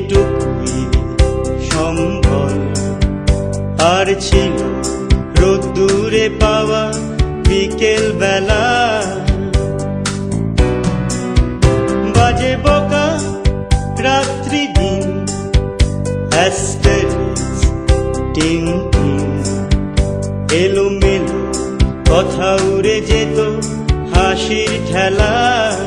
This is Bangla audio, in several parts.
এটুকুই সম্বল। আর ছিল রোদ্দুরে পাওয়া বিকেল বেলা, বাজে বকা রাত্রি দিন, অ্যাস্টারিস্ক টিং টিং, এলোমেলো কথা উড়ে যেত হাসির ঠেলায়।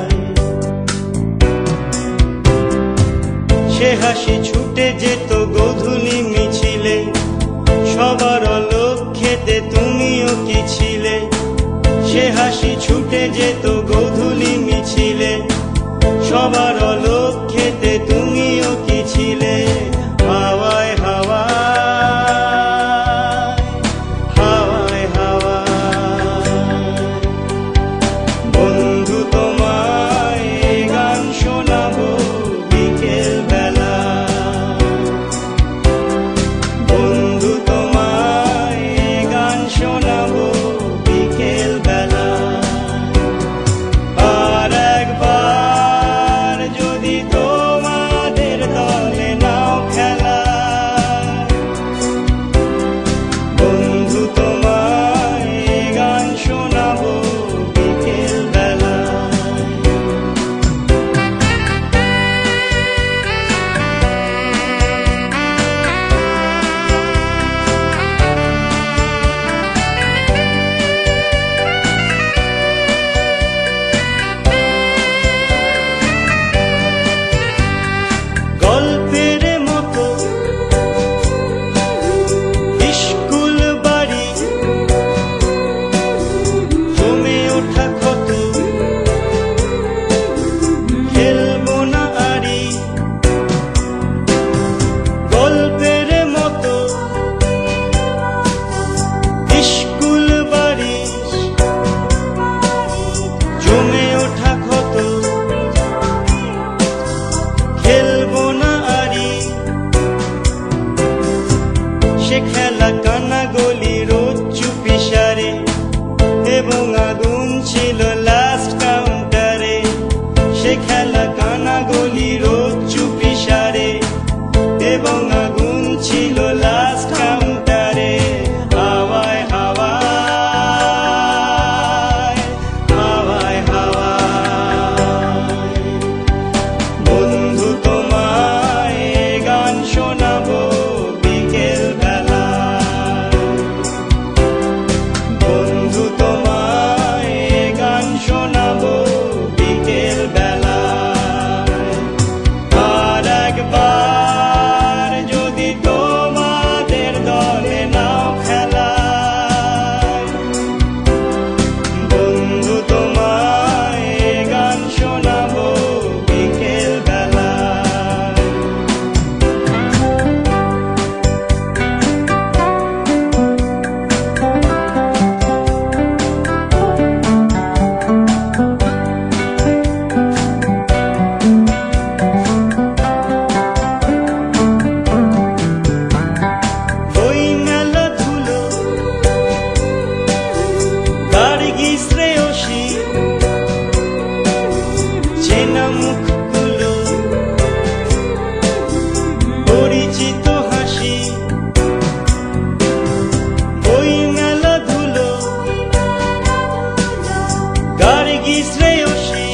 সে হাসি ছুটে যেত গোধূলি মিছিলে, সবার লক্ষ্যেতে তুমিও কি ছিলে। সে হাসি ছুটে যেত গোধূলি মিছিলে, সবার লক্ষ্যেতে তুমিও কি ছিলে। হাওয়ায় হাওয়ায়, হাওয়ায় হাওয়ায়, বন্ধু তোমায় গান শোনাবো বিকেল বেলা। বন্ধু তোমায় গান শোনাবো বিকেল বেলা। আর একবার যদি তোমাদের দলে নাও খেলা, বন্ধু তোমায় গান শোনাবো বিকেল বেলা। গল্পের মতো স্কুল বাড়ি, জমে ওঠা কত, খেলবো না আড়ি। গল্পের মতো স্কুল বাড়ি, জমে ওঠা কত, খেলবো না আড়ি। সে খেলা কানা গলি রোজ চুপি সারে, এবং আগুন ছিল লাস্ট কাউন্টারে। সে খেলা কানা গলি রোজ চুপি সারে, এবং আগুন ছিল লাস্ট কাউন্টারে। হাওয়ায় হাওয়ায়, হাওয়ায় হাওয়ায়, বন্ধু তোমায় গান শোনাবো বিকেল বেলা। বন্ধু তোমায় গান শোনাবো বিকেল বেলা। আর একবার যদি তোমাদের দলে নাও খেলা, বন্ধু তোমায় গান শোনাবো বিকেল বেলা। ওই মেলা ধুলো গার্গী শ্রেয়সী, চেনা মুখগুলো, পরিচিত হাসি। ওই মেলা ধুলো গার্গী শ্রেয়সী,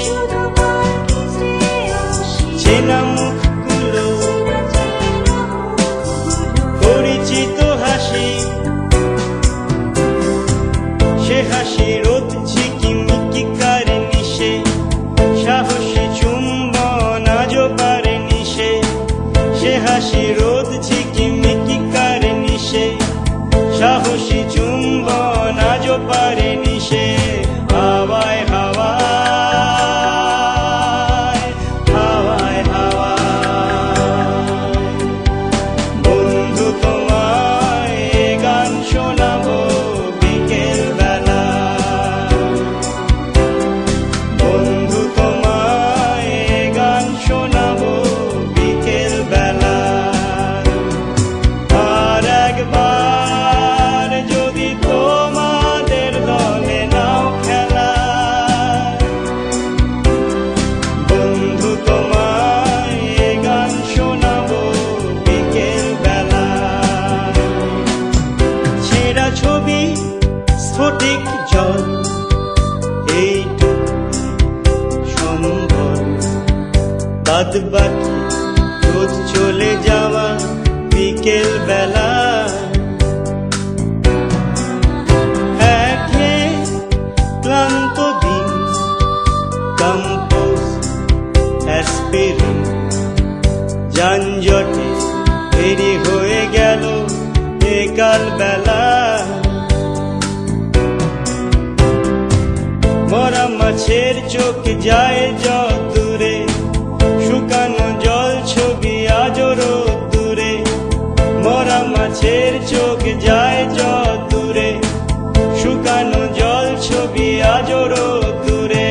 চেনা মুখগুলো, পরিচিত হাসি। সে হাসি রোদ ঝিকিমিকি কারেনি সে, সাহসী চুম্বন আজও পারেনি সে। সে হাসি রোদ ঝিকিমিকি কারেনি সে, সাহসী চুম্বন আজও পারেনি সে। হাওয়ায় হাওয়ায়, হাওয়ায় হাওয়ায়, বাদ বাকি রোদ চলে যাওয়া বিকেল বেলা ক্লান্ত দিন কম্পোজ অ্যাসপিরিন যানজটে দেরি হয়ে গেল একাল বেলা মরা মাছের চোখ যায় যত দূরে শুকানো জল ছবি আজও রোদ্দুরে মরা মাছের চোখ যায় যত দূরে শুকানো জল ছবি আজও রোদ্দুরে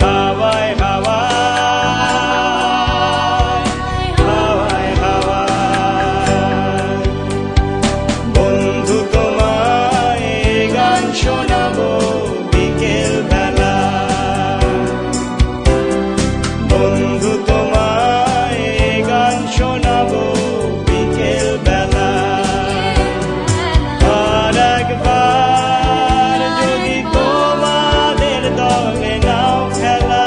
হাওয়ায় হাওয়ায় হাওয়ায় হাওয়ায় বন্ধু তোমায় এ গান শোনাবো বিকেল বেলা বন্ধু তোমায় এ গান শোনাবো বিকেল বেলা আর একবার যদি তোমাদের দলে নাও খেলা